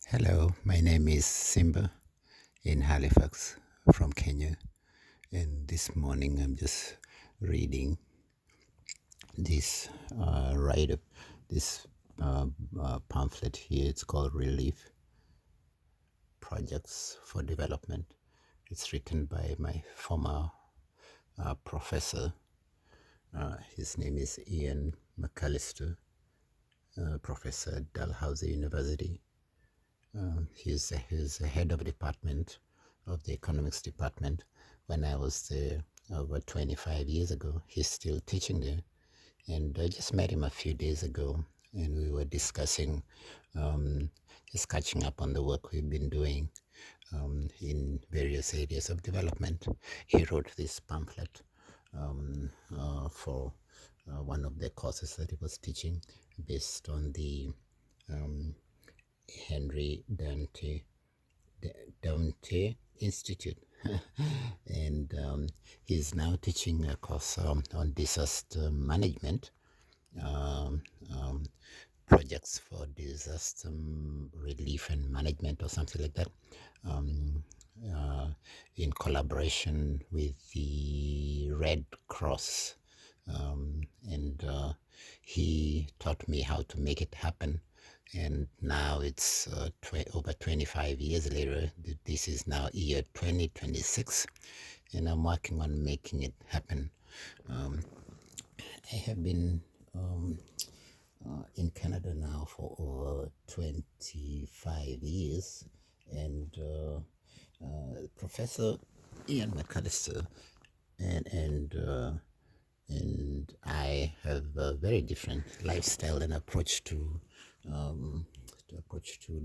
Hello, my name is SIMBA in Halifax from Kenya, and this morning I'm just reading this write up, this pamphlet here. It's called Relief Projects for Development. It's written by my former professor. His name is McAllister, professor at Dalhousie University. He's the head of department of the economics department. When I was there over 25 years ago, he's still teaching there. And I just met him a few days ago, and we were discussing, just catching up on the work we've been doing in various areas of development. He wrote this pamphlet for one of the courses that he was teaching based on the Henry Dante Institute. And he's now teaching a course on disaster management, projects for disaster relief and management or something like that, in collaboration with the Red Cross. And he taught me how to make it happen. And now it's over 25 years later. This is now year 2026, and I'm working on making it happen. I have been in Canada now for over 25 years, and Professor Ian McAllister and I have a very different lifestyle and approach to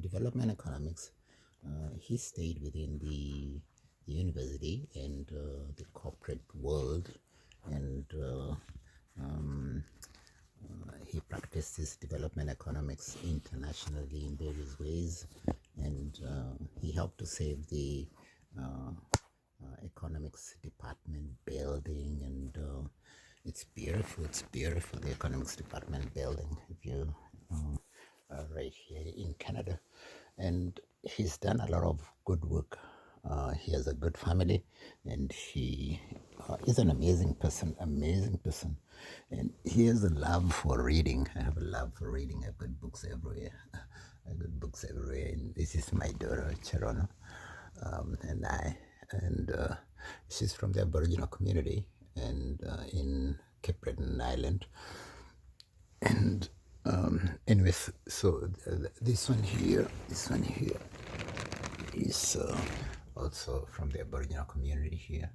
development economics. He stayed within the university and the corporate world, and he practiced his development economics internationally in various ways, and he helped to save the economics department building, and it's beautiful, the economics department building, if you right here in Canada. And he's done a lot of good work. He has a good family, and he is an amazing person. And he has a love for reading. I have a love for reading. I've got books everywhere. And this is my daughter, Cherono, and she's from the Aboriginal community, and in Cape Breton Island. And anyways, so this one here is also from the Aboriginal community here,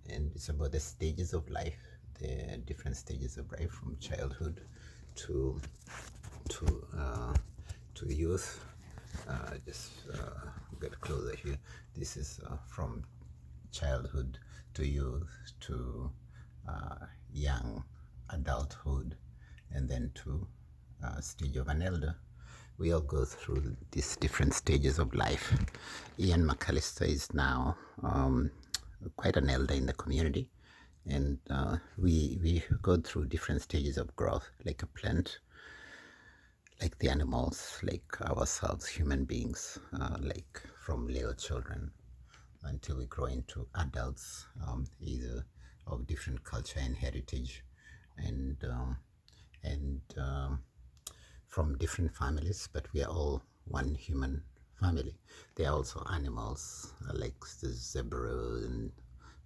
and it's about the stages of life, the different stages of life from childhood to youth. Just get closer here. This is from childhood to youth to young adulthood, and then to stage of an elder. We all go through these different stages of life. Ian McAllister is now quite an elder in the community, and we go through different stages of growth, like a plant, like the animals, like ourselves, human beings, like from little children until we grow into adults, either of different culture and heritage, and from different families, but we are all one human family. There are also animals like the zebras and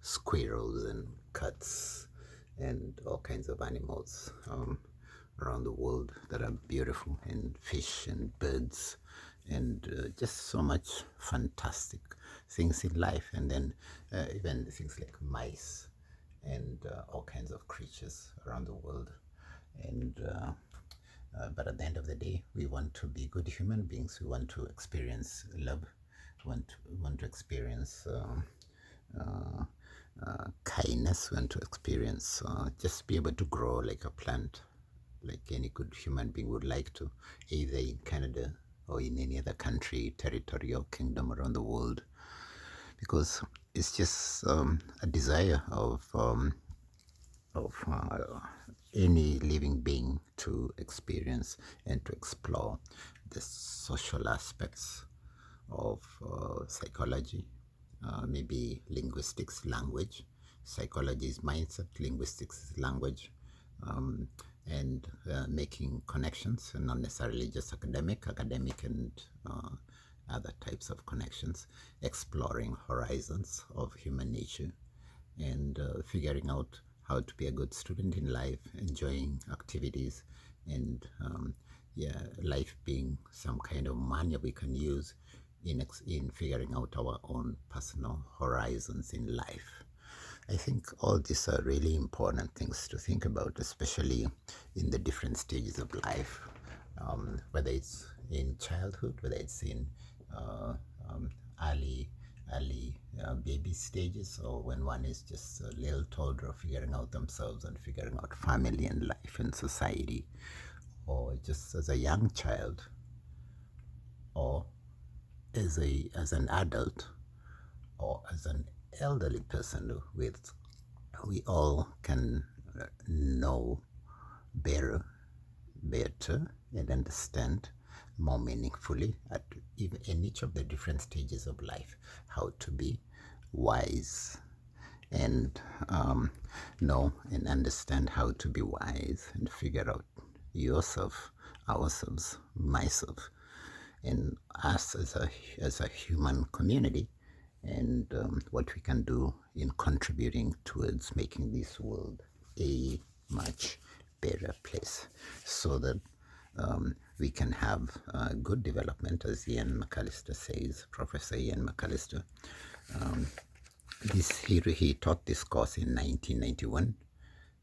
squirrels and cats and all kinds of animals around the world that are beautiful, and fish and birds, and just so much fantastic things in life. And then even things like mice and all kinds of creatures around the world. And but at the end of the day, we want to be good human beings. We want to experience love. We want to experience kindness. We want to experience just be able to grow like a plant, like any good human being would like to, either in Canada or in any other country, territory, or kingdom around the world, because it's just a desire of any living being to experience and to explore the social aspects of psychology, maybe linguistics, language. Psychology is mindset, linguistics is language, and making connections, and not necessarily just academic and other types of connections, exploring horizons of human nature, and figuring out how to be a good student in life, enjoying activities, and life being some kind of manual we can use in figuring out our own personal horizons in life. I think all these are really important things to think about, especially in the different stages of life, whether it's in childhood, whether it's in early baby stages, or when one is just a little toddler figuring out themselves and figuring out family and life and society, or just as a young child, or as an adult, or as an elderly person. We all can know better and understand more meaningfully in each of the different stages of life how to be wise, and know and understand how to be wise and figure out yourself, ourselves, myself, and us as a human community, and what we can do in contributing towards making this world a much better place, so that we can have good development, as McAllister says, Professor Ian McAllister. He taught this course in 1991,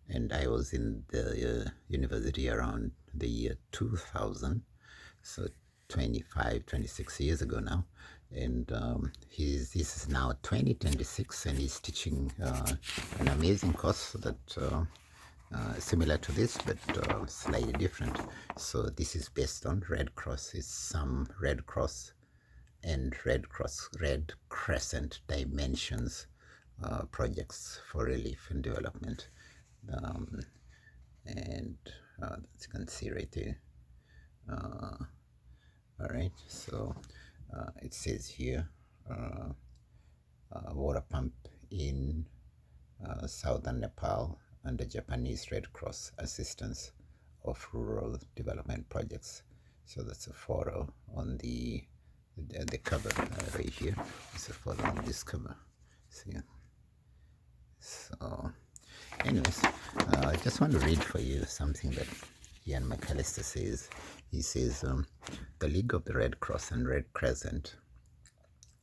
and I was in the university around the year 2000, so 26 years ago now. And this is now 2026, and he's teaching an amazing course that similar to this, but slightly different. So this is based on Red Cross. It's some Red Cross and Red Crescent dimensions projects for relief and development. And as you can see right there. All right, so it says here, water pump in southern Nepal under Japanese Red Cross assistance of rural development projects. So that's a photo on the cover right here. It's a photo on this cover. See? So, anyways, I just want to read for you something that Ian McAllister says. He says, the League of the Red Cross and Red Crescent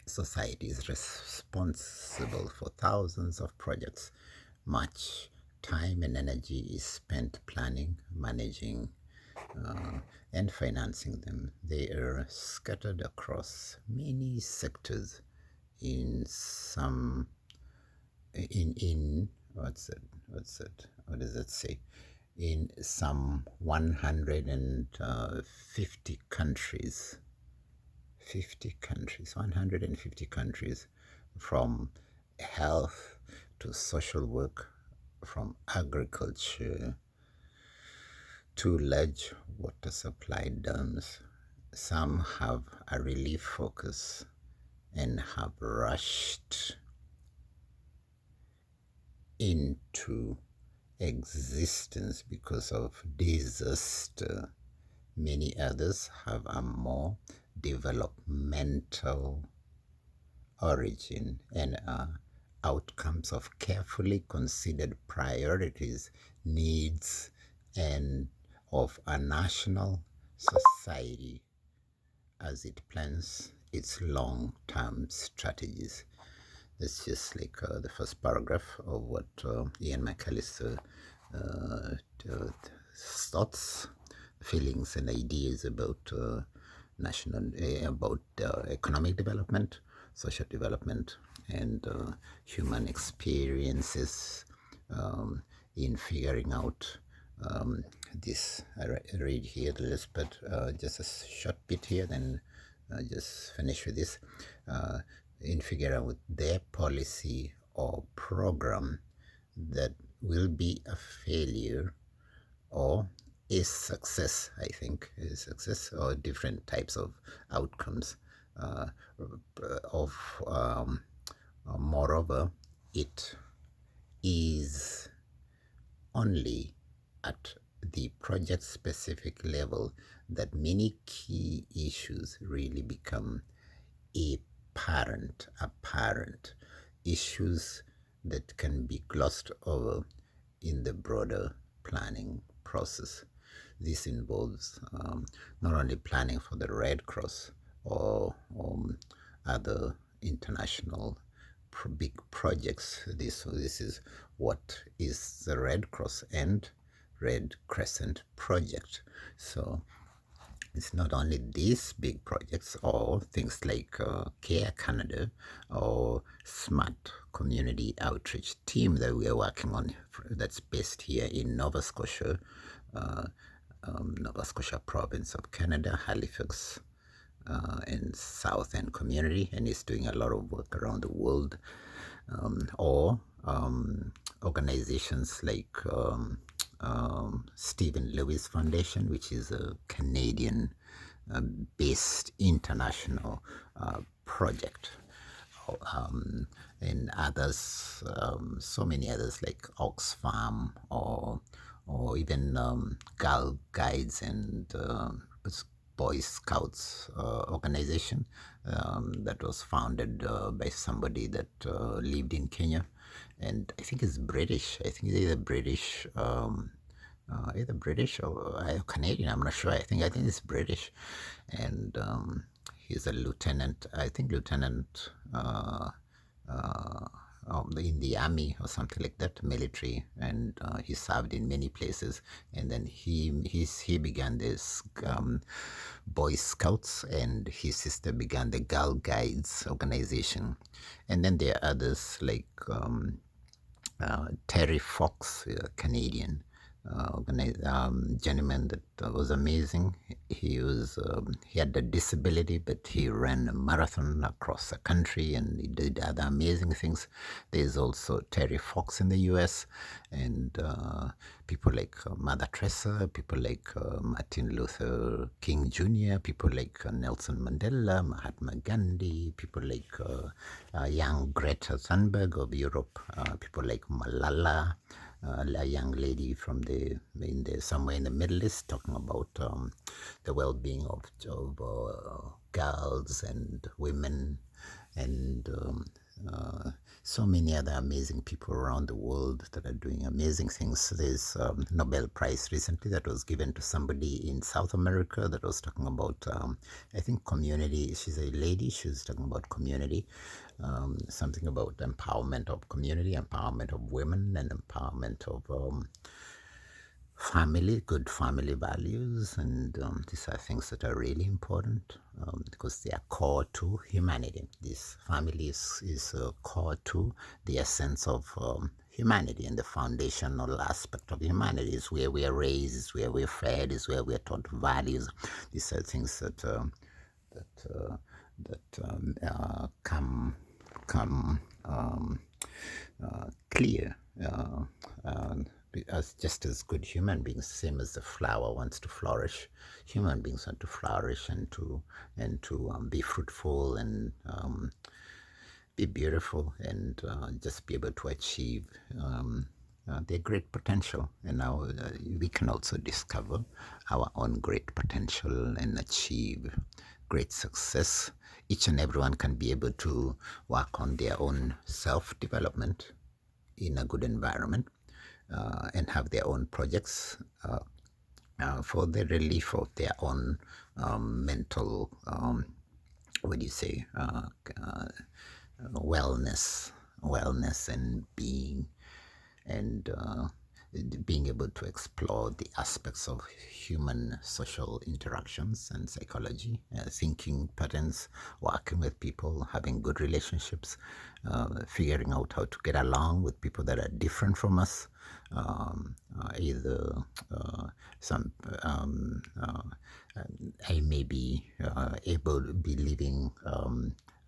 Society is responsible for thousands of projects. Much time and energy is spent planning, managing, and financing them. They are scattered across many sectors in some 150 countries. 150 countries, from health to social work, from agriculture to large water supply dams. Some have a relief focus and have rushed into existence because of disaster. Many others have a more developmental origin and are outcomes of carefully considered priorities, needs, and of a national society as it plans its long-term strategies. That's just like the first paragraph of what Ian McAllister thoughts, feelings, and ideas about economic development, social development, and human experiences in figuring out this. I read here the list, but just a short bit here, then just finish with this. In figuring out their policy or program that will be a failure or is success, I think, is success, or different types of outcomes uh, of moreover, it is only at the project specific level that many key issues really become apparent issues that can be glossed over in the broader planning process. This involves not only planning for the Red Cross or other international big projects. This is what is the Red Cross and Red Crescent project. So it's not only these big projects or things like Care Canada or Smart Community Outreach Team that we are working on that's based here in Nova Scotia, Nova Scotia province of Canada, Halifax, in South End community, and is doing a lot of work around the world, or organizations like Stephen Lewis Foundation, which is a Canadian based international project, and others, so many others like Oxfam or even Girl Guides and Boy Scouts organization that was founded by somebody that lived in Kenya, and I think it's British. I think it's either British or Canadian. I'm not sure. I think it's British, and he's a lieutenant. I think lieutenant. In the army or something like that, military, and he served in many places. And then he began this Boy Scouts, and his sister began the Girl Guides organization. And then there are others like Terry Fox, Canadian gentleman that was amazing. He had a disability, but he ran a marathon across the country, and he did other amazing things. There's also Terry Fox in the U.S., and people like Mother Teresa, people like Martin Luther King Jr., people like Nelson Mandela, Mahatma Gandhi, people like young Greta Thunberg of Europe, people like Malala, a young lady from somewhere in the Middle East, talking about the well-being of girls and women, and so many other amazing people around the world that are doing amazing things. There's Nobel Prize recently that was given to somebody in South America that was talking about, I think, community. She's a lady. She was talking about community, something about empowerment of community, empowerment of women, and empowerment of family, good family values, and these are things that are really important because they are core to humanity. This family is core to the essence of humanity, and the foundational aspect of humanity is where we are raised, is where we're fed, is where we're taught values. These are things that come clear as just as good human beings, same as the flower wants to flourish. Human beings want to flourish and to be fruitful and be beautiful, and just be able to achieve their great potential. And now we can also discover our own great potential and achieve great success. Each and everyone can be able to work on their own self-development in a good environment, and have their own projects for the relief of their own mental, wellness and being, and being able to explore the aspects of human social interactions and psychology, thinking patterns, working with people, having good relationships, figuring out how to get along with people that are different from us, either I may be able to be living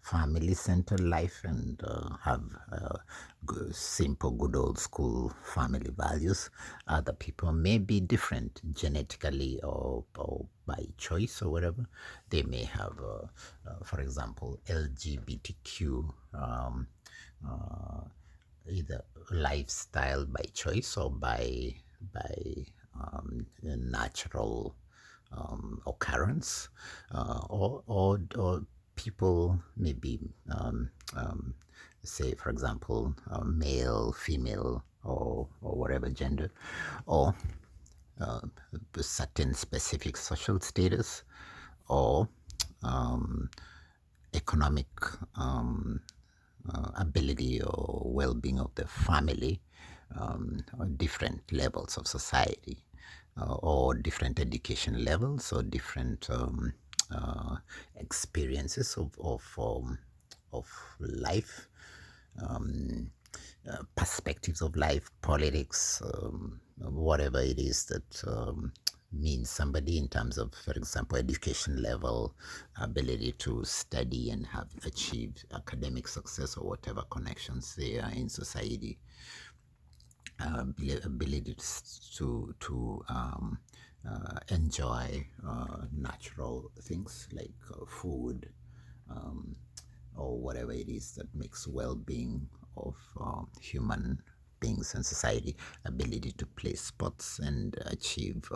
family-centered life and have simple, good old school family values. Other people may be different genetically or by choice or whatever. They may have, for example, LGBTQ, either lifestyle by choice or by natural occurrence, or people maybe say, for example, male, female, or whatever gender, or certain specific social status, or economic ability or well-being of the family, or different levels of society, or different education levels, or different experiences of life, perspectives of life, politics, whatever it is that means somebody in terms of, for example, education level, ability to study and have achieved academic success or whatever connections they are in society, ability to enjoy natural things like food, or whatever it is that makes well-being of human beings and society, ability to play sports and achieve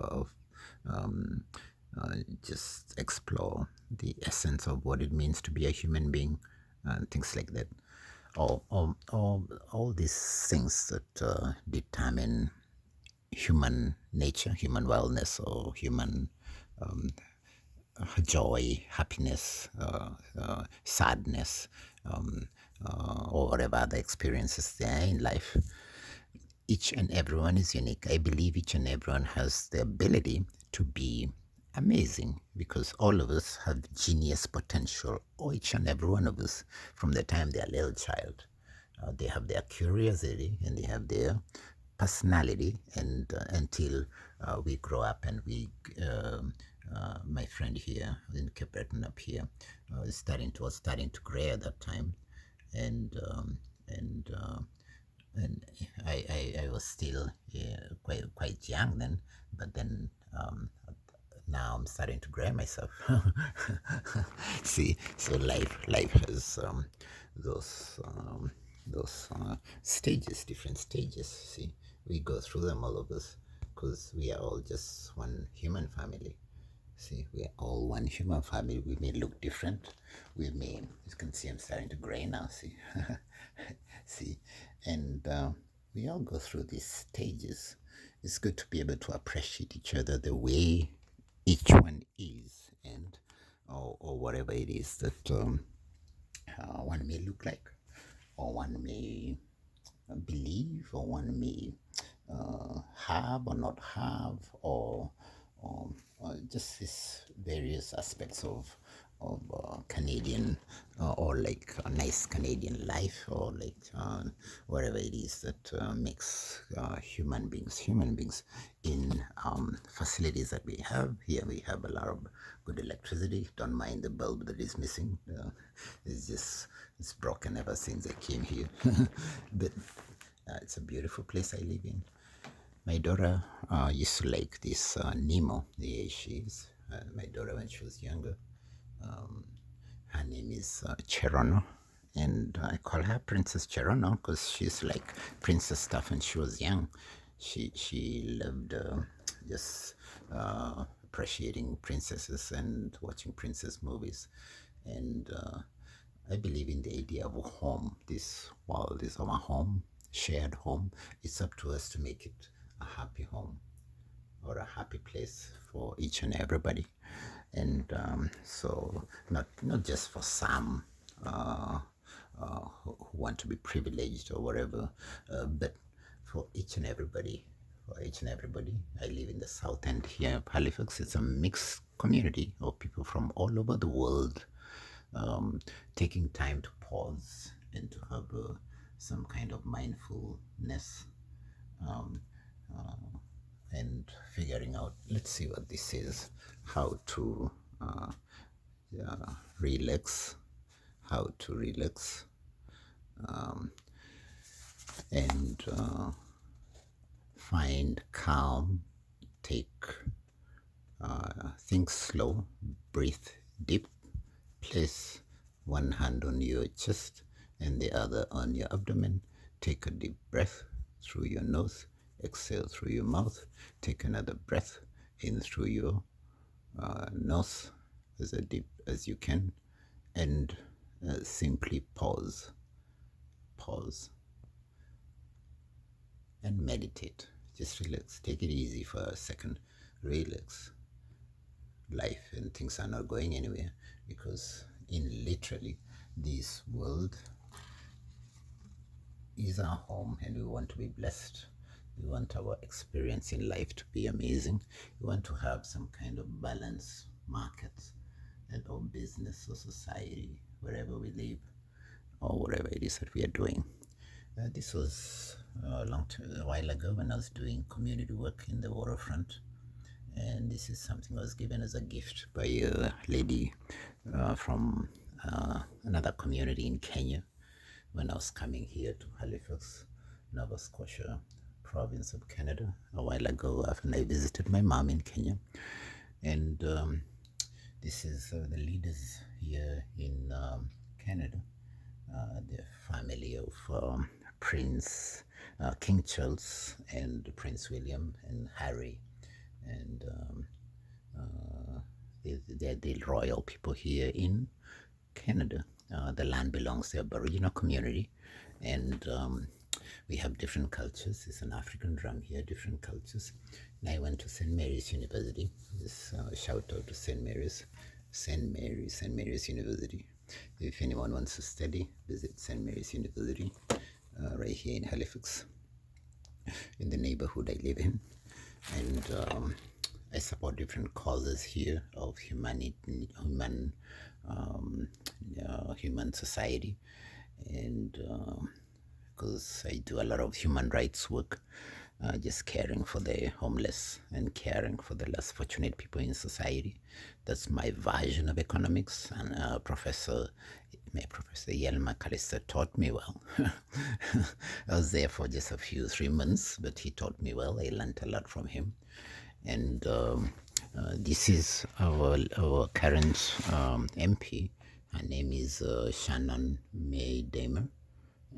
just explore the essence of what it means to be a human being, and things like that. All these things that determine human nature, human wellness, or human joy, happiness, sadness, or whatever other experiences there are in life. Each and everyone is unique. I believe each and everyone has the ability to be amazing, because all of us have genius potential, or each and every one of us, from the time they're a little child. They have their curiosity and they have their personality, and until we grow up and we my friend here in Cape Breton up here was starting to gray at that time, and and uh, and I was still quite young then, but then now I'm starting to gray myself. See, so life has those stages, different stages. See, we go through them, all of us, because we are all just one human family. See, we are all one human family. We may look different. We may, you can see I'm starting to gray now. See, see, and we all go through these stages. It's good to be able to appreciate each other the way each one is, and or whatever it is that one may look like, or one may believe, or one may have or not have, or just these various aspects of Canadian, or like a nice Canadian life, or like whatever it is that makes human beings in facilities that we have here. We have a lot of good electricity. Don't mind the bulb that is missing. It's broken ever since I came here. But it's a beautiful place I live in. My daughter used to like this Nemo, the age she is. My daughter, when she was younger, her name is Cherono, and I call her Princess Cherono because she's like princess stuff when she was young. She loved just appreciating princesses and watching princess movies, and I believe in the idea of a home. This world is our home, shared home. It's up to us to make it a happy home, or a happy place for each and everybody. And so not just for some who want to be privileged or whatever, but for each and everybody. For each and everybody. I live in the south end here of Halifax. It's a mixed community of people from all over the world, taking time to pause and to have some kind of mindfulness, um, and figuring out, let's see what this is, how to relax, how to relax and find calm, take think slow, breathe deep, place one hand on your chest and the other on your abdomen. Take a deep breath through your nose, exhale through your mouth. Take another breath in through your nose as deep as you can, and simply pause and meditate. Just relax, take it easy for a second, relax. Life and things are not going anywhere, because in literally this world is our home, and we want to be blessed. We want our experience in life to be amazing. We want to have some kind of balanced markets and or business or society wherever we live or whatever it is that we are doing. This was a while ago when I was doing community work in the waterfront, and this is something I was given as a gift by a lady from another community in Kenya when I was coming here to Halifax, Nova Scotia, province of Canada, a while ago after I visited my mom in Kenya. And this is the leaders here in Canada, the family of Prince King Charles and Prince William and Harry, and they're the royal people here in Canada. The land belongs to the Aboriginal community, and we have different cultures. It's an African drum here, different cultures. And I went to St. Mary's University. This shout out to St. Mary's University. If anyone wants to study, visit St. Mary's University, right here in Halifax, in the neighborhood I live in. And I support different causes here of human society, and because I do a lot of human rights work, just caring for the homeless and caring for the less fortunate people in society. That's my version of economics, and my Professor McAllister taught me well. I was there for just 3 months, but he taught me well. I learned a lot from him. And this is our current MP. Her name is Shannon May Damer,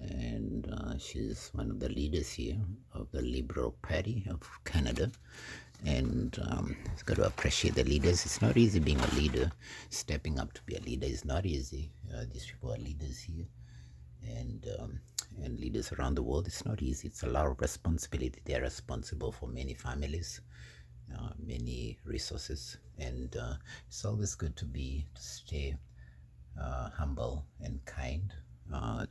and she's one of the leaders here of the Liberal Party of Canada. And it's got to appreciate the leaders. It's not easy being a leader. Stepping up to be a leader is not easy. These people are leaders here, and leaders around the world. It's not easy. It's a lot of responsibility. They're responsible for many families, many resources, and it's always good to stay humble and kind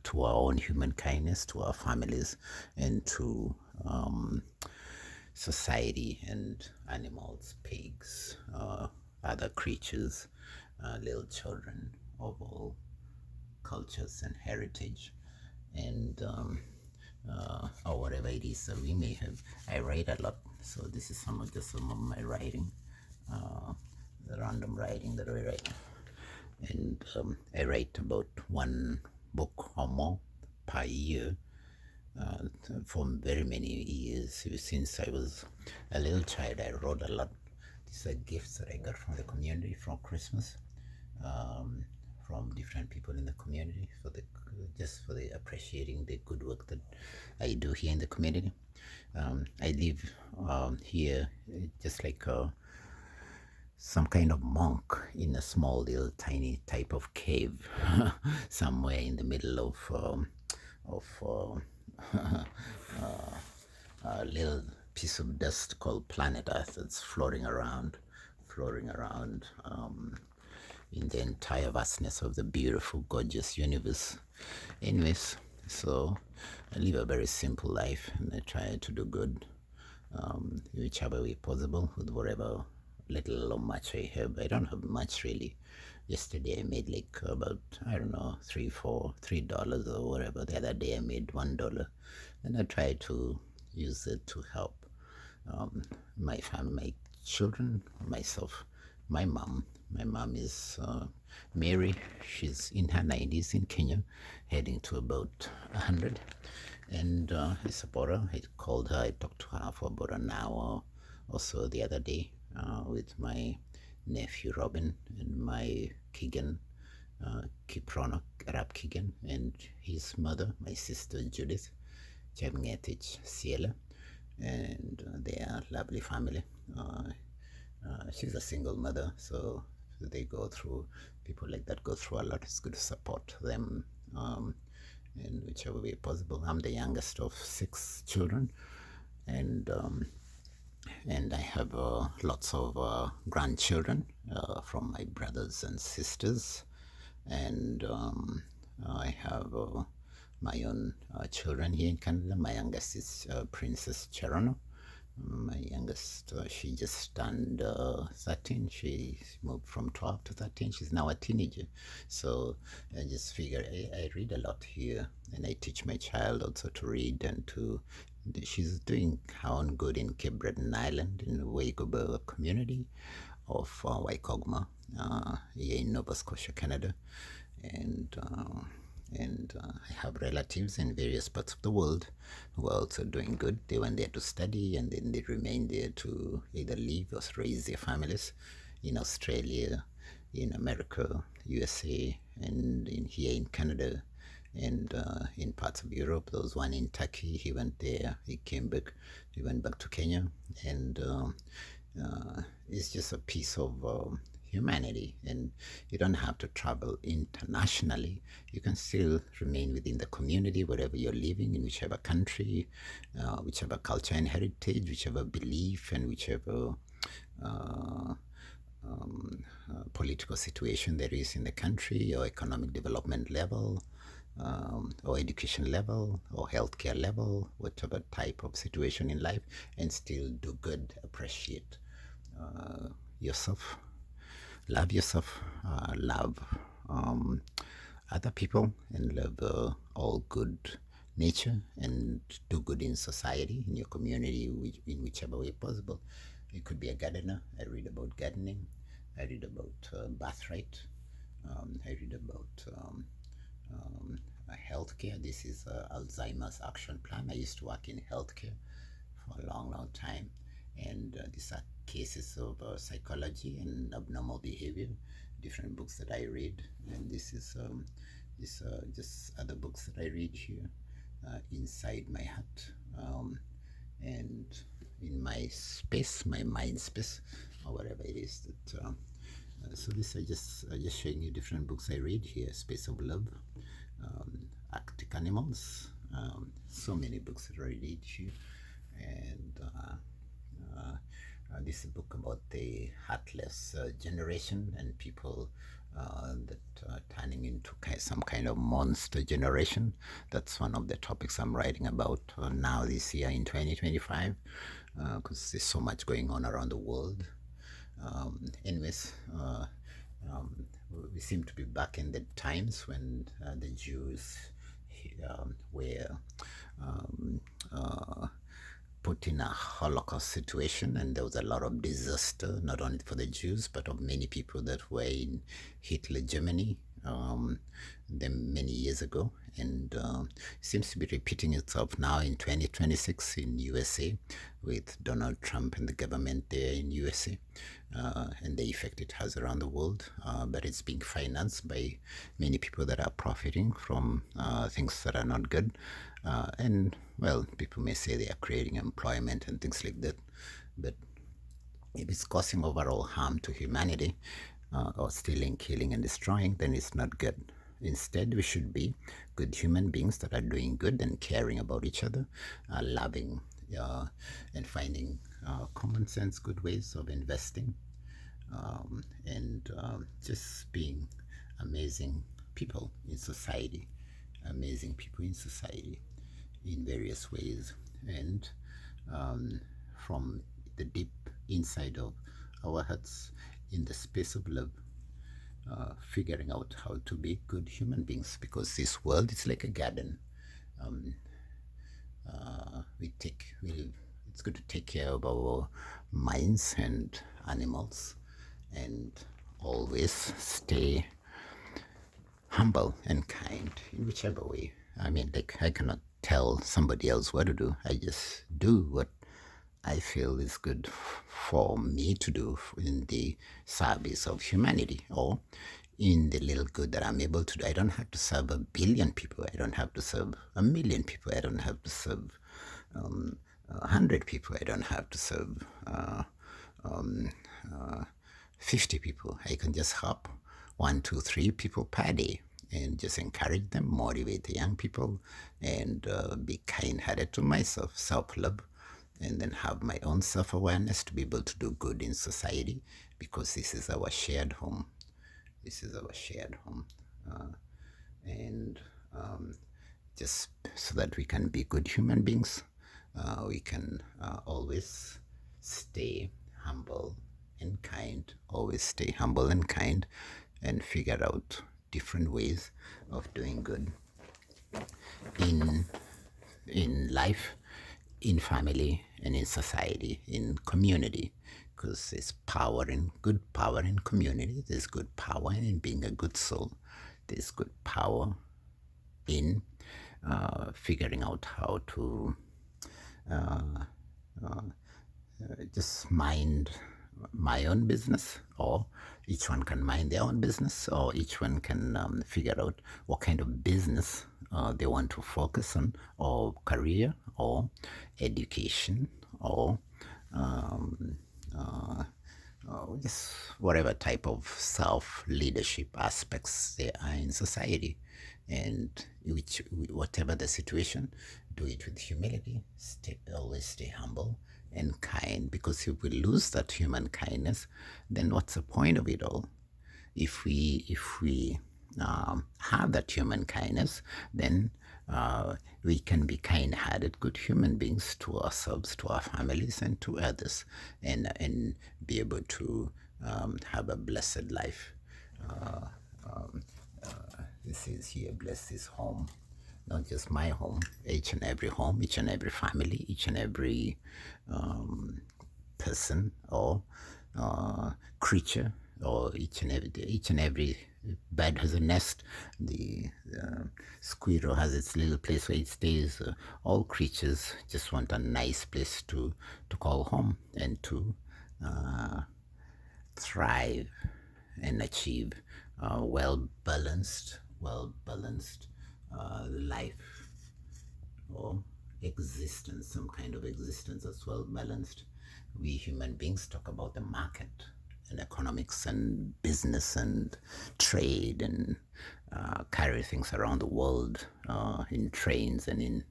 to our own human kindness, to our families, and to society and animals, pigs, other creatures, little children of all cultures and heritage, and or whatever it is that we may have. I write a lot, so this is some of my writing, the random writing that I write. And I write about one book or more per year for very many years. Since I was a little child, I wrote a lot. These are gifts that I got from the community, from Christmas, from different people in the community, just for the appreciating the good work that I do here in the community. I live here just like some kind of monk in a small little tiny type of cave somewhere in the middle of a little piece of dust called planet Earth that's floating around in the entire vastness of the beautiful, gorgeous universe. Anyways, so I live a very simple life, and I try to do good whichever way possible with whatever little or much I have. I don't have much really. Yesterday I made like about, I don't know, $3 or whatever. The other day I made $1, and I try to use it to help my family, my children, myself, my mom, My mom is Mary. She's in her 90s in Kenya, heading to about 100. And I support her. I called her. I talked to her for about an hour or so the other day with my nephew Robin and my Keegan, Kiprono, Arab Keegan, and his mother, my sister Judith, Chemngetich Ciela, and they are a lovely family. She's a single mother, so they go through, people like that go through a lot. It's good to support them in whichever way possible. I'm the youngest of 6 children, and I have lots of grandchildren from my brothers and sisters, and I have my own children here in Canada. My youngest is Princess Cherono. My youngest, she just turned 13. She moved from 12 to 13. She's now a teenager. So I just figure I read a lot here, and I teach my child also to read and to. She's doing her own good in Cape Breton Island in the Waikoba community of Waikogma, here in Nova Scotia, Canada, and I have relatives in various parts of the world who are also doing good. They went there to study, and then they remain there to either live or raise their families in Australia, in America, USA, and here in Canada, and in parts of Europe. There was one in Turkey. He went there. He came back. He went back to Kenya, and it's just a piece of humanity, and you don't have to travel internationally. You can still remain within the community wherever you're living, in whichever country, whichever culture and heritage, whichever belief, and whichever political situation there is in the country, or economic development level, or education level, or healthcare level, whatever type of situation in life, and still do good, appreciate yourself, love yourself, love other people, and love all good nature, and do good in society, in your community, in whichever way possible. You could be a gardener. I read about gardening. I read about birthright. I read about healthcare. This is Alzheimer's action plan. I used to work in healthcare for a long, long time, and these are cases of psychology and abnormal behavior. Different books that I read, and this is just other books that I read here inside my hut, and in my space, my mind space, or whatever it is that. So this I just showing you different books I read here. Space of Love, Arctic Animals, so many books that I read here, and this is a book about the heartless generation, and people that are turning into some kind of monster generation. That's one of the topics I'm writing about now this year in 2025, because there's so much going on around the world. Anyways, we seem to be back in the times when the Jews were put in a Holocaust situation, and there was a lot of disaster, not only for the Jews, but of many people that were in Hitler Germany many years ago, and seems to be repeating itself now in 2026 in USA with Donald Trump and the government there in USA, and the effect it has around the world, but it's being financed by many people that are profiting from things that are not good, and well, people may say they are creating employment and things like that, but if it's causing overall harm to humanity, or stealing, killing, and destroying, then it's not good. Instead, we should be good human beings that are doing good and caring about each other, loving, and finding common sense, good ways of investing, and just being amazing people in society, in various ways, and from the deep inside of our hearts, in the space of love, figuring out how to be good human beings, because this world is like a garden. It's good to take care of our minds and animals and always stay humble and kind in whichever way. I mean, like, I cannot tell somebody else what to do. I just do what I feel is good for me to do in the service of humanity, or in the little good that I'm able to do. I don't have to serve 1 billion people. I don't have to serve 1 million people. I don't have to serve 100 people. I don't have to serve um, uh, 50 people. I can just help 1, 2, 3 people per day and just encourage them, motivate the young people, and be kind-hearted to myself, self-love, and then have my own self-awareness to be able to do good in society, because this is our shared home. This is our shared home. And just so that we can be good human beings, we can always stay humble and kind, always stay humble and kind, and figure out different ways of doing good in life, in family, and in society, in community, because there's good power in community. There's good power in being a good soul. There's good power in figuring out how to just mind my own business, or each one can mind their own business, or each one can figure out what kind of business they want to focus on, or career, or education, or just whatever type of self-leadership aspects there are in society. And whatever the situation, do it with humility. Always stay humble and kind, because if we lose that human kindness, then what's the point of it all? If we have that human kindness, then we can be kind-hearted, good human beings to ourselves, to our families, and to others, and be able to have a blessed life. This is here, bless this home, not just my home, each and every home, each and every family, each and every person or creature, or each and every bird has a nest. The squirrel has its little place where it stays. All creatures just want a nice place to call home, and to thrive and achieve well-balanced life, or existence, some kind of existence that's well-balanced. We human beings talk about the market and economics and business and trade, and carry things around the world in trains and in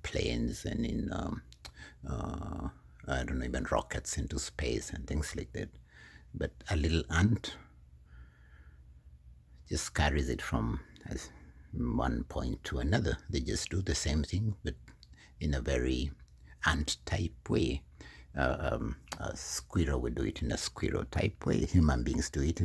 planes and in I don't know, even rockets into space and things like that. But a little ant just carries it from one point to another. They just do the same thing, but in a very ant-type way. A squirrel would do it in a squirrel-type way. Human beings do it in